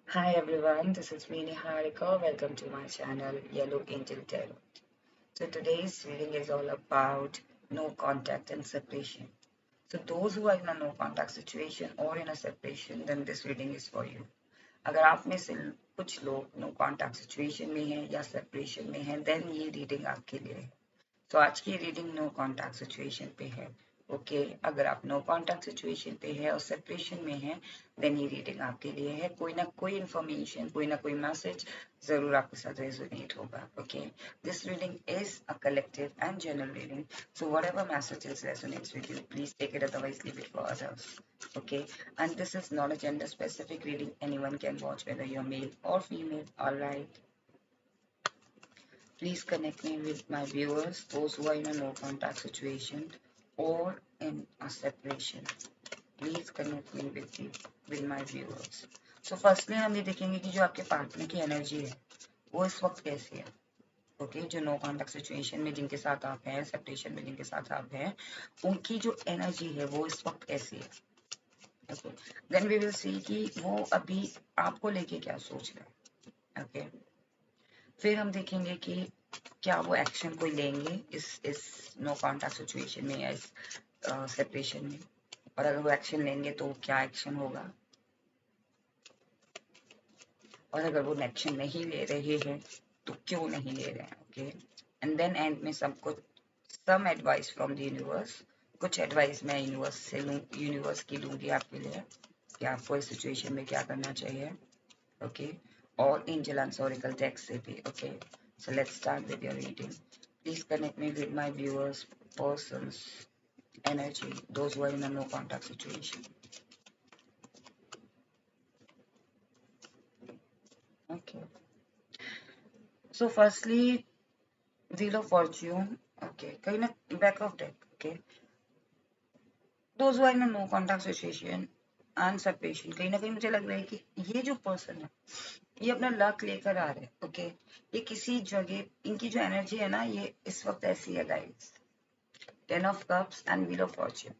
Hi everyone, this is me Niharika. Welcome to my channel Yellow Angel Tarot. So today's reading is all about no contact and separation. So those who are in a no contact situation or in a separation, then this reading is for you. अगर आप में से कुछ लोग no contact situation में हैं या separation में हैं, देन ये रीडिंग आपके लिए है। तो आज की रीडिंग नो कॉन्टैक्ट सिचुएशन पे है। ओके अगर आप नो कॉन्टैक्ट सिचुएशन पे है और सेपरेशन में है, देन ये रीडिंग आपके लिए है। कोई ना कोई इन्फॉर्मेशन, कोई ना कोई मैसेज जरूर आपके साथ रेजोनेट होगा। Okay this reading is a collective and general reading, so whatever messages resonates with you, please take it, otherwise leave it for others. Okay, and this is not a gender specific reading, anyone can watch whether you're male or female. All right, please connect me with my viewers, those who are in a no contact situation or in a separation. Please connect me with my viewers. So firstly हम ये देखेंगे कि जो आपके partner की energy है वो इस वक्त कैसी है। ओके जो नो कॉन्टैक्ट सिचुएशन में जिनके साथ आप हैं, सेपरेशन में जिनके साथ आप हैं, उनकी जो एनर्जी है वो इस वक्त कैसी है। Okay then we will see कि वो अभी आपको लेके क्या सोच रहे हैं। ओके फिर हम देखेंगे कि क्या वो एक्शन कोई लेंगे इस नो कॉन्टैक्ट सिचुएशन में या इस सेपरेशन में, और अगर वो एक्शन लेंगे तो क्या एक्शन होगा, और अगर वो एक्शन नहीं ले रहे हैं तो क्यों नहीं ले रहे हैं। ओके एंड देन एंड में सब कुछ some advice from the universe, कुछ एडवाइस मैं यूनिवर्स से लूँ, यूनिवर्स की लूँगी आपके लिए कि आपको इस सिचुएशन में क्या करना चाहिए। ओके और एंजल एंड ऑरेकल टेक्स्ट से भी। Okay so let's start with your reading. Please connect me with my viewers, persons, energy, those who are in a no contact situation. Okay. So firstly, Wheel of Fortune. Okay. कहीं ना back of deck. Okay. Those who are in a no contact situation and separation, कहीं ना कहीं मुझे लग रहा है कि ये जो पर्सन है ये अपना लक लेकर आ रहे हैं। ओके ये किसी जगह इनकी जो एनर्जी है ना ये इस वक्त ऐसी है guys. Ten of cups and wheel of Fortune.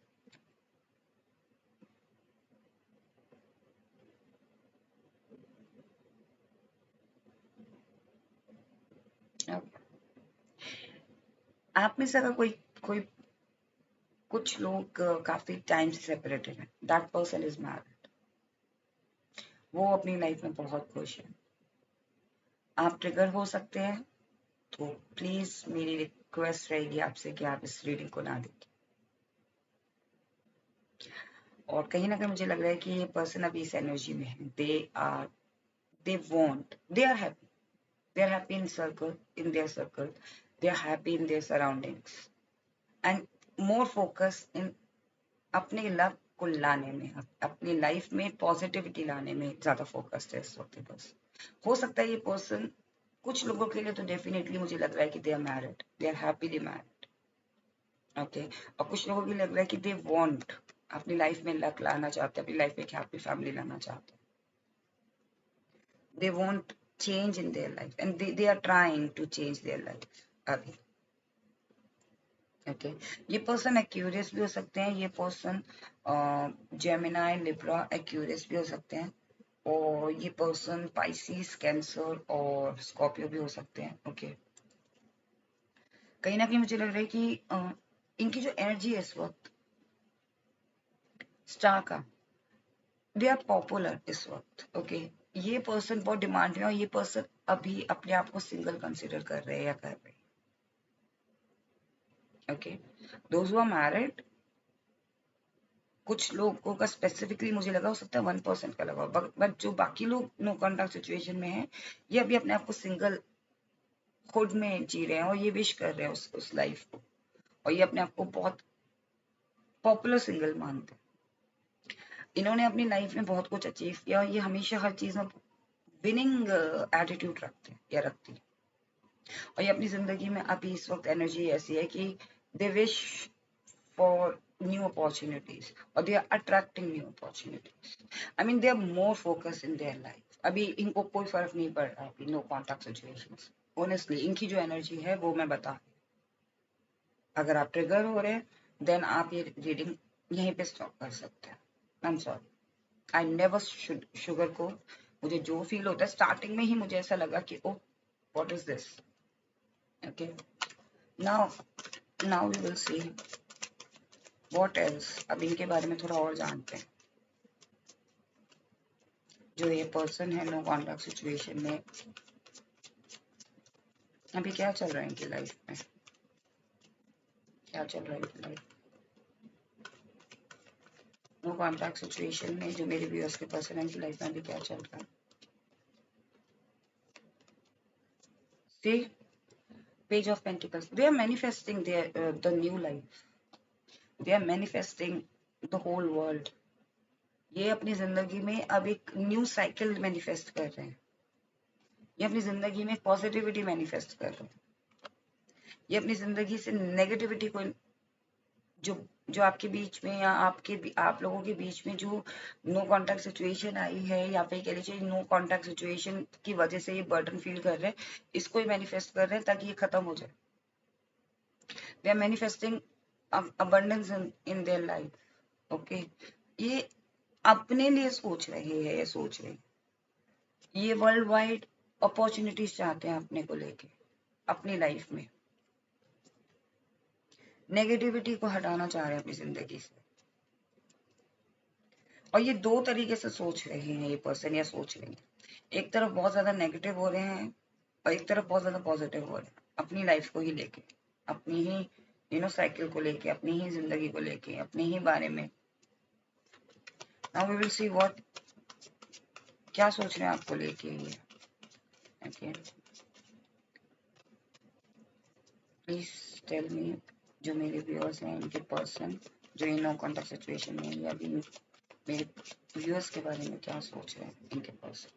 आप में से अगर कोई कोई कुछ लोग काफी टाइम से सेपरेटेड हैं, दैट पर्सन इज मैरिड, वो अपनी लाइफ में बहुत खुश है। आप ट्रिगर हो सकते हैं, तो प्लीज मेरी रिक्वेस्ट रहेगी आपसे कि आप इस रीडिंग को ना देखें। और कहीं ना कहीं मुझे लग रहा है कि ये पर्सन अभी इस एनर्जी में है। They are happy, they are happy in circle, in their circle, they are happy in their surroundings and more focus in अपने लक को लाने में, अपनी लाइफ में पॉजिटिविटी लाने में ज्यादा फोकस्ड है इस वक्त। बस हो सकता है ये पर्सन कुछ लोगों के लिए तो डेफिनेटली मुझे लग रहा है कि they are married, they are happily married. Okay और कुछ लोगों को लग रहा है कि दे वांट, अपनी लाइफ में लक लाना चाहते हैं, अपनी लाइफ में एक हैप्पी फैमिली लाना चाहते हैं। They want change in their life and they are trying to change their life अभी। ओके ये पर्सन एक्यूरियस भी हो सकते हैं, ये पर्सन जेमिनाई, लिब्रा, एक्यूरियस भी हो सकते हैं, और ये पर्सन पाइसिस, कैंसर और स्कॉर्पियो भी हो सकते हैं। ओके कहीं ना कहीं मुझे लग रहा है कि इनकी जो एनर्जी है इस वक्त स्टार का, दे आर पॉपुलर इस वक्त। ओके ये पर्सन बहुत डिमांड है और ये पर्सन अभी अपने आप को सिंगल कंसिडर कर रहे हैं या कर रहे हैं। Okay those who are married, कुछ लोगों का स्पेसिफिकली मुझे लगा हो सकता है 1% का लगा, बट जो बाकी लोग नो कॉन्टैक्ट सिचुएशन में है ये अभी अपने आप को सिंगल खुद में जी रहे हैं और ये विश कर रहे हैं उस लाइफ को, और ये अपने आप को बहुत पॉपुलर सिंगल मानते हैं। इन्होंने अपनी लाइफ में बहुत कुछ अचीव किया और ये हमेशा हर चीज में विनिंग एटीट्यूड रखते हैं या रखती है, और ये अपनी जिंदगी में अभी इस वक्त एनर्जी ऐसी है कि they wish for new opportunities or they are attracting new opportunities. I mean they are more focused in their life. अभी इनको कोई फर्क नहीं पड़ रहा अभी नो कॉन्टैक्ट सिचुएशंस। ऑनेस्टली इनकी जो एनर्जी है वो मैं बता, अगर आप ट्रिगर हो रहे हैं देन आप ये रीडिंग यहीं पे स्टॉप कर सकते हैं। I am sorry, I never sugar को, मुझे जो फील होता है स्टार्टिंग में ही मुझे ऐसा लगा कि oh what is this. Okay, now now we will see what else. अब इनके बारे में थोड़ा और जानते हैं। जो ये पर्सन है नो कॉन्टैक्ट सिचुएशन में, अभी क्या चल रहा है इनकी लाइफ में, क्या चल रहा है इनकी लाइफ। नो कॉन्टैक्ट सिचुएशन में जो मेरे व्यूअर्स के पर्सन है इनकी लाइफ में अभी क्या चल रहा है। See page of pentacles, they are manifesting their the new life, they are manifesting the whole world. ये अपनी जिंदगी में अब एक न्यू साइकिल मैनिफेस्ट कर रहे हैं। ये अपनी जिंदगी में पॉजिटिविटी मैनिफेस्ट कर रहे हैं। ये अपनी जिंदगी से नेगेटिविटी को, जो जो आपके बीच में या आप लोगों के बीच में जो नो कांटेक्ट सिचुएशन आई है, या फिर कह लीजिए नो कांटेक्ट सिचुएशन की वजह से ये बर्डन फील कर रहे हैं, इसको ही मैनिफेस्ट कर रहे हैं ताकि ये खत्म हो जाए। They are manifesting abundance in their life. Okay, ये अपने लिए सोच रहे हैं, ये सोच रहे हैं, ये वर्ल्ड वाइड अपॉर्चुनिटीज चाहते हैं अपने को लेके, अपनी लाइफ में नेगेटिविटी को हटाना चाह रहे हैं अपनी जिंदगी से। और ये दो तरीके से सोच रहे हैं ये पर्सन, या सोच रहे हैं। एक तरफ बहुत ज्यादा नेगेटिव हो रहे हैं और एक तरफ बहुत ज्यादा पॉजिटिव हो रहे हैं अपनी लाइफ को ही लेके, अपनी ही साइकिल को लेके, अपनी ही जिंदगी को लेके, अपने ही बारे में। Now we will see what, क्या सोच रहे हैं आपको लेके ये। ओके, प्लीज टेल मी, जो मेरे व्यूअर्स हैं इनके पर्सन जो इन नो कॉन्टेक्ट सिचुएशन में, या भी मेरे व्यूअर्स के बारे में क्या सोच रहे हैं इनके पर्सन।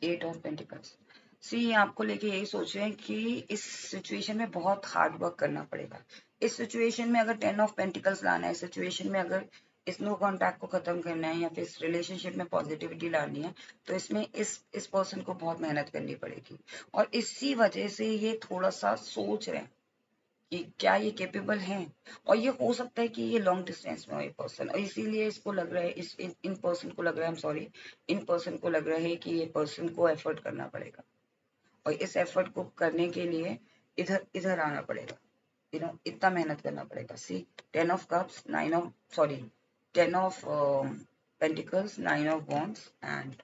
8 ऑफ पेंटिकल्स, सी आपको लेके यही सोच रहे हैं कि इस सिचुएशन में बहुत हार्ड वर्क करना पड़ेगा। इस सिचुएशन में अगर 10 ऑफ पेंटिकल्स लाना है, सिचुएशन में अगर इस नो कॉन्टैक्ट को खत्म करना है या फिर इस रिलेशनशिप में पॉजिटिविटी लानी है, तो इसमें इस पर्सन को बहुत मेहनत करनी पड़ेगी। और इसी वजह से ये थोड़ा सा सोच रहे हैं कि क्या ये केपेबल हैं, और ये हो सकता है कि ये लॉन्ग डिस्टेंस में हो ये पर्सन, और इसीलिए इसको लग रहा है, इन पर्सन को लग रहा है, सॉरी, इन पर्सन को लग रहा है कि ये पर्सन को एफर्ट करना पड़ेगा, और इस एफर्ट को करने के लिए इधर इधर आना पड़ेगा, इतना मेहनत करना पड़ेगा। सी 10 of cups, 9 of, sorry, 10 of pentacles, 9 of wands and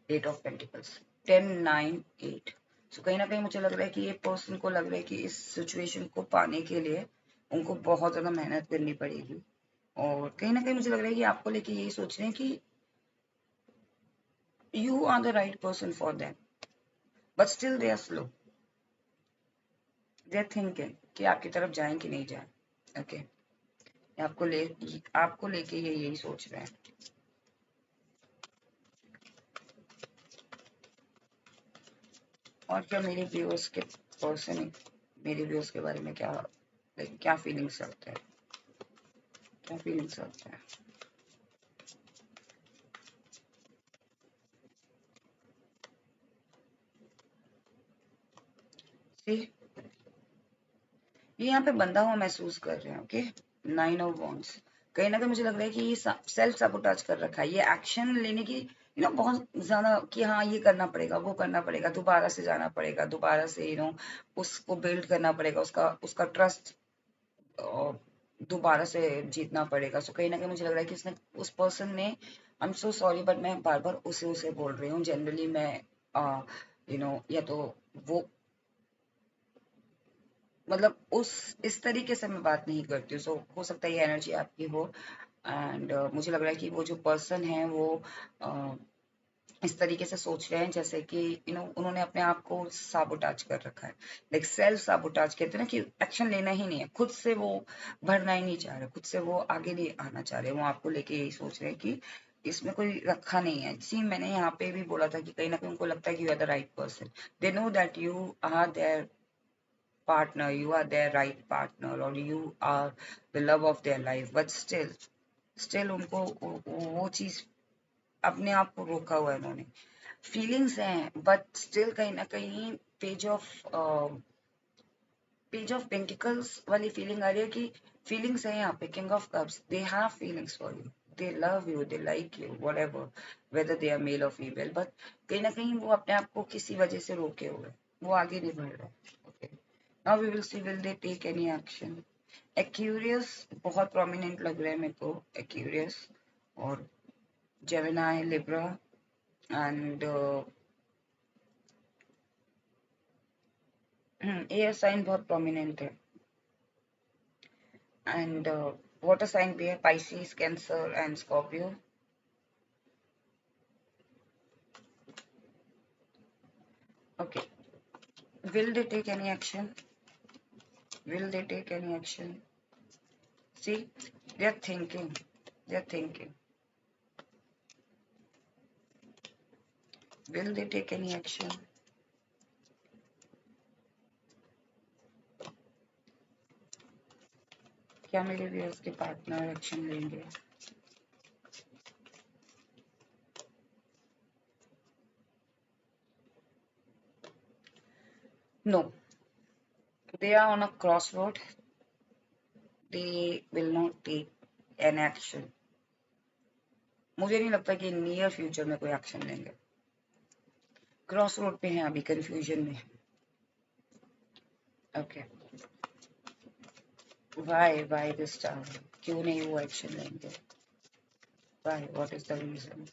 8 of pentacles, 10 9 8। सो कहीं ना कहीं मुझे लग रहा है कि ये पर्सन को लग रहा है कि इस सिचुएशन को पाने के लिए उनको बहुत ज्यादा मेहनत करनी पड़ेगी। और कहीं ना कहीं मुझे लग रहा है कि आपको लेके यही सोच रहे हैं कि you are the right person for them, but still they are slow, they are thinking कि आपकी तरफ जाएं कि नहीं जाएं। ओके, आपको लेके ये यही सोच रहे हैं। और क्या मेरे व्यूअर्स के पर्सन मेरे व्यूअर्स के बारे में क्या, क्या फीलिंग्स रखते हैं, क्या फीलिंग्स रखते हैं। See, ये यहाँ पे बंधा हुआ महसूस कर रहे हैं। ओके, 9 ऑफ वॉन्ड्स, कहीं ना कहीं मुझे लग रहा है कि ये सेल्फ सबोटाज कर रखा है, ये एक्शन लेने की बहुत ज्यादा कि हाँ ये करना पड़ेगा, वो करना पड़ेगा, दोबारा से जाना पड़ेगा, दोबारा से उसको बिल्ड करना पड़ेगा, उसका उसका ट्रस्ट दोबारा से जीतना पड़ेगा। सो कहीं ना कहीं मुझे लग रहा है कि उसने, उस पर्सन ने, I am so sorry but मैं बार बार उसे उसे बोल रही हूँ, जनरली मैं या तो वो, मतलब उस इस तरीके से मैं बात नहीं करती हूँ। सो हो सकता है ये एनर्जी आपकी हो, एंड मुझे लग रहा है कि वो जो पर्सन है वो uh, इस तरीके से सोच रहे हैं जैसे कि उन्होंने अपने आप को साबोटाज कर रखा है, लाइक सेल्फ साबोटाज कहते हैं ना, कि एक्शन लेना ही नहीं है, खुद से वो बढ़ना ही नहीं चाह रहे, खुद से वो आगे नहीं आना चाह रहे, वो आपको लेके यही सोच रहे हैं कि इसमें कोई रखा नहीं है। सी मैंने यहाँ पे भी बोला था कि कहीं ना कहीं उनको लगता है कि you are the right person, they know that you are their partner, you are their right partner, or you are the love of their life, but still उनको वो चीज, अपने आप को रोका हुआ है उन्होंने। फीलिंग्स हैं बट स्टिल कहीं ना कहीं page of page of pentacles वाली फीलिंग आ रही है कि फीलिंग्स है यहाँ पे, king of cups, they have feelings for you, they love you, they like you, whatever, whether they are male और फीमेल, बट कहीं ना कहीं वो अपने आप को किसी वजह से रोके हुए, वो आगे नहीं बढ़ रहे. Okay, now we will see will they take any action. Aquarius बहुत प्रोमिनेंट लग रहा है मेरे को, एक्यूरियस और Gemini, Libra and air sign बहुत प्रोमिनेंट है. एंड वाटर साइन भी है, Pisces, cancer and Scorpio. Okay, will they take any action? Will they take any action? See, they're thinking. They're thinking. Will they take any action? क्या मेरे viewers के partner action लेंगे? No, they are on a crossroad. They will not take an action. मुझे नहीं लगता कि near future में कोई एक्शन लेंगे. क्रॉस रोड पे हैं अभी, कंफ्यूजन में. Okay, why this time? क्यों नहीं वो एक्शन लेंगे? Why, what is the reason?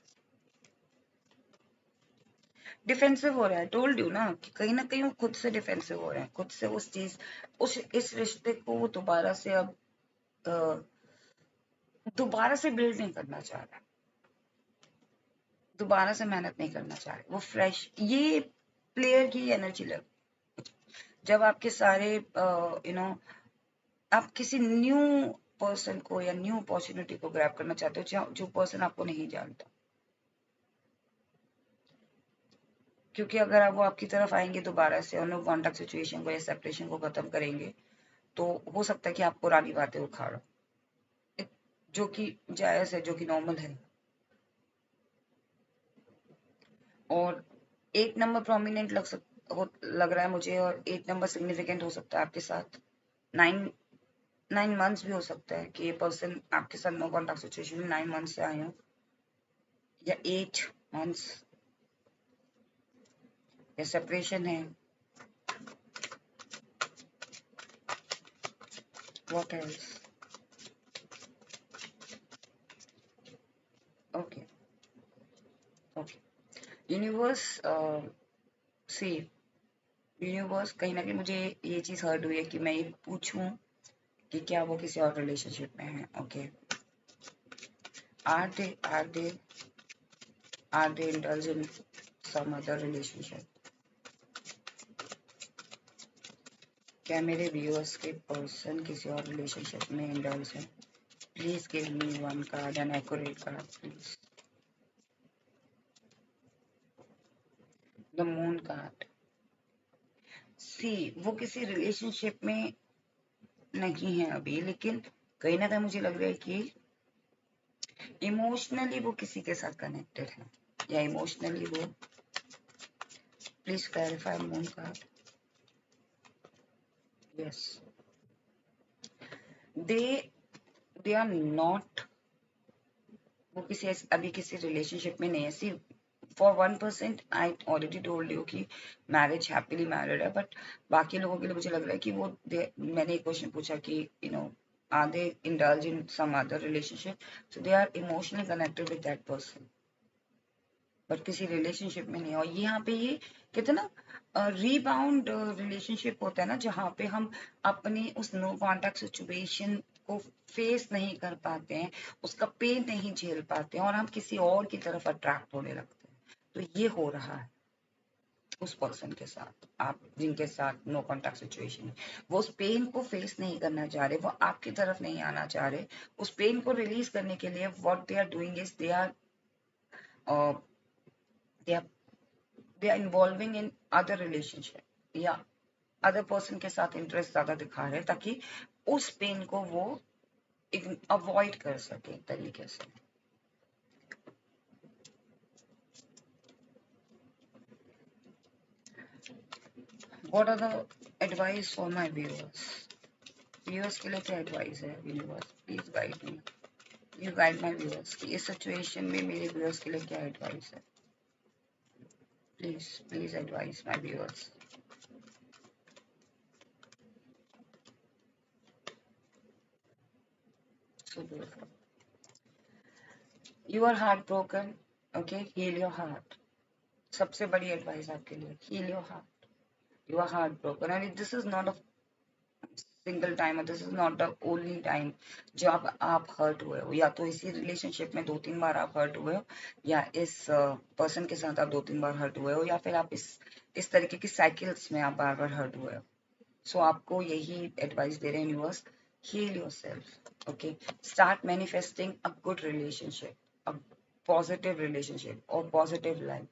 Defensive हो रहा है. टोल्ड यू ना कि कहीं ना कहीं वो खुद से डिफेंसिव हो रहे हैं, खुद से उस चीज, उस इस रिश्ते को वो दोबारा से अब दोबारा से बिल्ड नहीं करना चाह रहा, दोबारा से मेहनत नहीं करना चाह रहे. वो फ्रेश, ये प्लेयर की एनर्जी लग, जब आपके सारे नो आप किसी न्यू पर्सन को या न्यू अपॉर्चुनिटी को ग्रैब करना चाहते हो, जो पर्सन आपको नहीं जानता. क्योंकि अगर आप वो आपकी तरफ आएंगे दोबारा से और नो कॉन्टेक्ट सिचुएशन को या सेपरेशन को खत्म करेंगे, तो हो सकता है कि आप पुरानी बातें उखाड़ो, जो कि जायज है, जो कि नॉर्मल है. और 8 नंबर प्रोमिनेंट लग रहा है मुझे, और 8 नंबर सिग्निफिकेंट हो सकता है आपके साथ. 9 मंथ्स भी हो सकता है कि ये पर्सन आपके साथ नो कॉन्टेक्ट सिचुएशन में 9 मंथ से आए हो, या 8 मंथ्स, या सेपरेशन है. What else? Okay, okay. Universe, see, universe कहीं ना कहीं मुझे ये चीज हर्ट हुई है कि मैं ये पूछूं कि क्या वो किसी और रिलेशनशिप में है. Okay, are they indulged in some other relationship? क्या मेरे व्यूअर्स के पर्सन किसी और रिलेशनशिप में इंडल्ज है? Please give me one card, an accurate card please. The moon card. See, वो किसी रिलेशनशिप में नहीं है अभी, लेकिन कहीं ना कहीं मुझे लग रहा है कि इमोशनली वो किसी के साथ कनेक्टेड है, या इमोशनली वो, please clarify moon card. Yes, they they are not, वो किसी अभी किसी रिलेशनशिप में नहीं है. See, for 1% I already told you कि मैरिज हैप्पीली मैरिड है, बट बाकी लोगों के लिए मुझे लग रहा है कि वो मैंने एक क्वेश्चन पूछा कि you know are they indulge in some other relationship, so they are emotionally connected with that person, but किसी रिलेशनशिप में नहीं. और यहाँ पे ये कहते हैं ना, रीबाउंड रिलेशनशिप होता है ना, जहाँ पे हम अपनी उस नो कॉन्टेक्ट सिचुएशन को फेस नहीं कर पाते हैं, उसका पेन नहीं झेल पाते हैं, और हम किसी और की तरफ अट्रैक्ट होने लगते हैं. तो ये हो रहा है उस पर्सन के साथ, आप जिनके साथ नो कॉन्टेक्ट सिचुएशन है. वो उस पेन को फेस नहीं करना चाह रहे, वो आपकी तरफ नहीं आना चाह रहे. उस पेन को रिलीज करने के लिए what they are doing is they are they are involving in other relationship, या अदर पर्सन के साथ इंटरेस्ट ज्यादा दिखा रहे हैं, ताकि उस पेन को वो अवॉइड कर सके एक तरीके से. What are the advice for my viewers, viewers के लिए क्या एडवाइस है universe, please guide me, you guide my viewers कि इस सिचुएशन में मेरे व्यूअर्स के लिए क्या एडवाइस है, please please advice my viewers. So beautiful, you are heart broken, okay, heal your heart. सबसे बड़ी एडवाइस आपके लिए, heal your heart. You are heart broken and this is not a single time, this is not the only time जो आप hurt हुए हो, या तो इसी रिलेशनशिप में 2-3 बार आप हर्ट हुए हो, या इस पर्सन के साथ आप 2-3 बार हर्ट हुए हो, या फिर आप इस तरीके की साइकिल्स में आप बार बार हर्ट हुए हो। सो आपको यही एडवाइस दे रहे हैं universe, heal yourself, okay, start manifesting a good relationship, a positive relationship और positive life,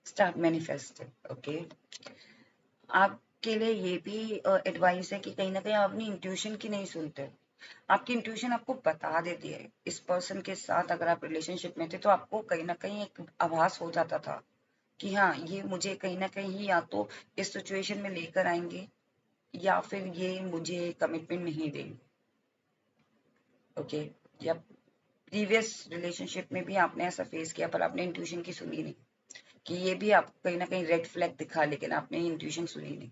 start manifesting, okay. आपके लिए ये भी एडवाइस है कि कहीं ना कहीं आप अपनी इंट्यूशन की नहीं सुनते हो। आपकी इंट्यूशन आपको बता देती है, इस पर्सन के साथ अगर आप रिलेशनशिप में थे तो आपको कहीं ना कहीं एक आभास हो जाता था कि हाँ, ये मुझे कहीं ना कहीं या तो इस सिचुएशन में लेकर आएंगे, या फिर ये मुझे कमिटमेंट नहीं देंगे, ओके। या प्रीवियस रिलेशनशिप में भी आपने ऐसा फेस किया पर आपने इंट्यूशन की सुनी नहीं, कि ये भी आपको कहीं ना कहीं रेड फ्लैग दिखा, लेकिन आपने इंट्यूशन सुनी नहीं।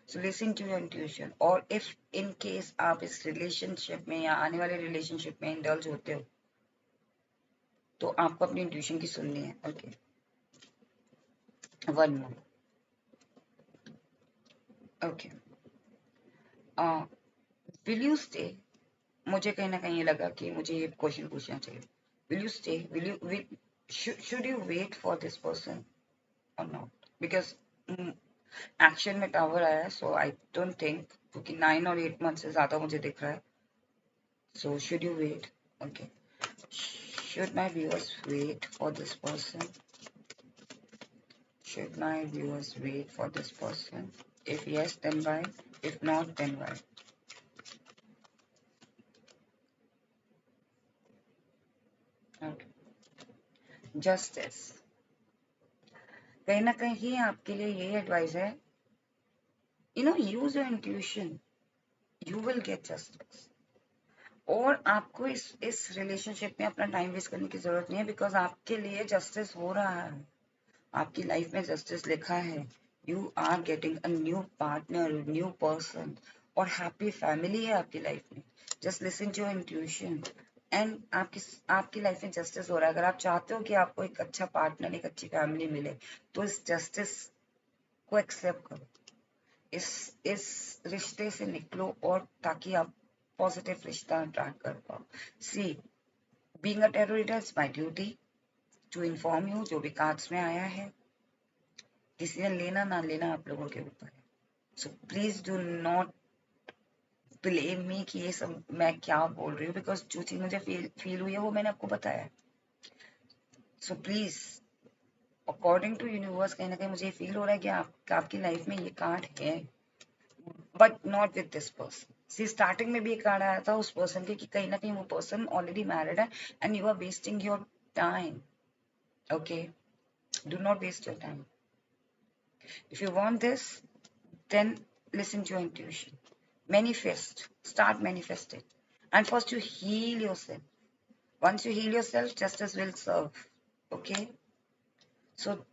So listen to your intuition, और इफ इन केस आप इस रिलेशनशिप में या आने वाले रिलेशनशिप में इंडल्ज होते हो तो आपको अपनी इंट्यूशन की सुननी है, okay. One more, okay, will you stay, मुझे कहीं ना कहीं ये लगा कि मुझे ये क्वेश्चन पूछना चाहिए, will you stay, will should you wait for this person और नॉट, बिकॉज एक्शन में टावर आया है, सो आई डोंट थिंक, क्योंकि 9 और 8 मंथ से ज्यादा मुझे दिख रहा है, so should you wait, okay. Should my viewers wait for this person? Should my viewers wait for this person? If yes, then why? If not, then why? Okay. Justice. कहीं ना कहीं आपके लिए ये एडवाइस है, use your intuition, you will get justice. और आपको इस रिलेशनशिप में अपना टाइम वेस्ट करने की जरूरत नहीं है, बिकॉज आपके लिए जस्टिस हो रहा है, आपकी लाइफ में जस्टिस लिखा है, you are getting a new partner, new person, और हैप्पी फैमिली है आपकी लाइफ में। Just listen to your intuition and आपकी लाइफ में जस्टिस हो रहा है। अगर आप चाहते हो कि आपको एक अच्छा पार्टनर, एक अच्छी फैमिली मिले, तो इस जस्टिस को एक्सेप्ट करो, इस रिश्ते से निकलो, और ताकि आप पॉजिटिव रिश्ता अट्रैक्ट कर पाओ। See, being a tarot reader is my duty to inform you, जो भी कार्ड्स में आया है, डिसीजन लेना ना लेना आप लोगों के ऊपर है। So please do not blame me कि ये सब मैं क्या बोल रही हूँ, बिकॉज जो चीज मुझे फील हुई है वो मैंने आपको बताया। So please, according to universe, कहीं ना कहीं मुझे फील हो रहा है कि आपकी लाइफ में ये कार्ड है, but not with this person. See, starting में भी एक कार्ड आया था उस पर्सन के, कि कहीं ना कहीं वो पर्सन ऑलरेडी मैरिड है and you are wasting your time, okay. Do not waste your time. If you want this, then listen to your intuition. Manifest. Start manifesting. And first you heal yourself. Once you heal yourself, justice will serve. Okay? So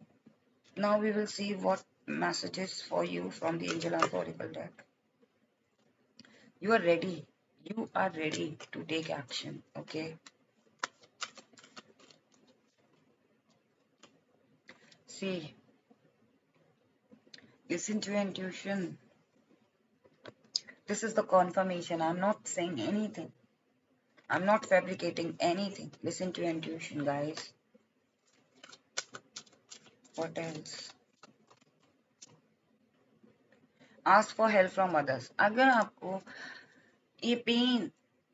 now we will see what messages for you from the Angel Alpha Oracle deck. You are ready. You are ready to take action. Okay? See, listen to your intuition. This is the confirmation. I'm not saying anything. I'm not fabricating anything. Listen to your intuition, guys. What else? Ask for help from others. अगर आपको ये pen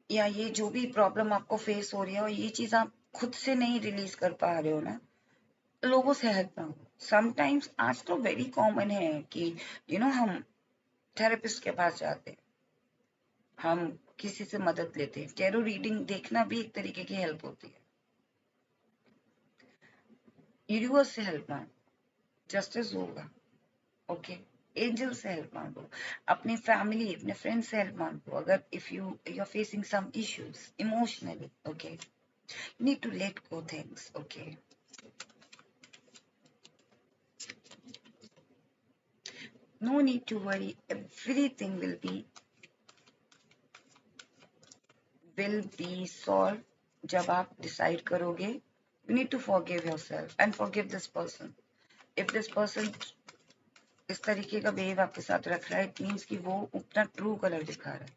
या ये जो भी problem आपको face हो रही है, और ये चीज आप खुद से नहीं रिलीज कर पा रहे हो ना, लोगों से हेल्प मांगो। समटाइम्स आज तो वेरी कॉमन है कि हम थेरेपिस्ट के पास जाते हैं, हम किसी से मदद लेते हैं, टेरो रीडिंग देखना भी एक तरीके की हेल्प होती है। यूनिवर्स से हेल्प मांगो, जस्टिस होगा, ओके। एंजल से हेल्प मांगो, अपनी फैमिली अपने फ्रेंड से हेल्प मांगो, अगर if you are facing some issues emotionally, okay, you need to let go things, okay. No need to worry, everything will be solved जब आप decide करोगे. You need to forgive yourself and forgive this person. If this person इस तरीके का behave आपके साथ रख रहा है, it means कि वो अपना ट्रू कलर दिखा रहा है,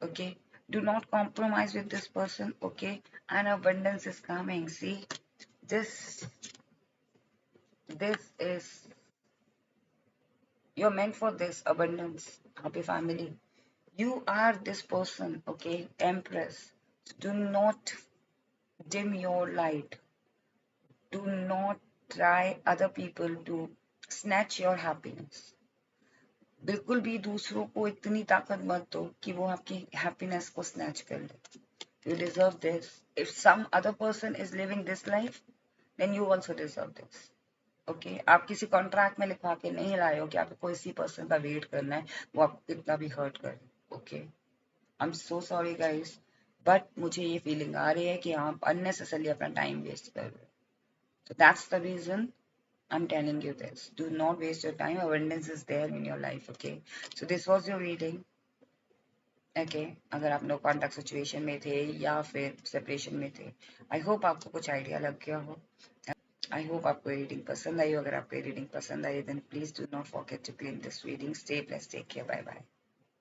okay. Do not compromise with this person, okay. And abundance is coming. See, this is, you're meant for this abundance. Happy family, you are this person, okay. Empress, do not dim your light. Do not try other people to snatch your happiness. बिल्कुल भी दूसरों को इतनी ताकत मत दो कि वो आपकी हैप्पीनेस को स्नैच कर ले. You deserve this. If some other person is living this life, then you also deserve this. Okay? आप किसी कॉन्ट्रैक्ट में लिखवा के नहीं लाए हो कि आपको किसी पर्सन का वेट करना है वो आपको कितना भी हर्ट करे. Okay, I am so sorry guys, but मुझे ये फीलिंग आ रही है कि आप अननेसेसरली अपना टाइम वेस्ट कर रहे हो. So that's the reason I'm telling you this. Do not waste your time. Abundance is there in your life. Okay. So this was your reading. Okay. अगर आप नो कॉन्टैक्ट सिचुएशन में थे या फिर separation में थे, आई होप आपको कुछ आइडिया लग गया हो. आई होप आपको रीडिंग पसंद आई हो. अगर आपको रीडिंग पसंद आई then please do not forget to claim this reading. Stay blessed, take care, bye bye.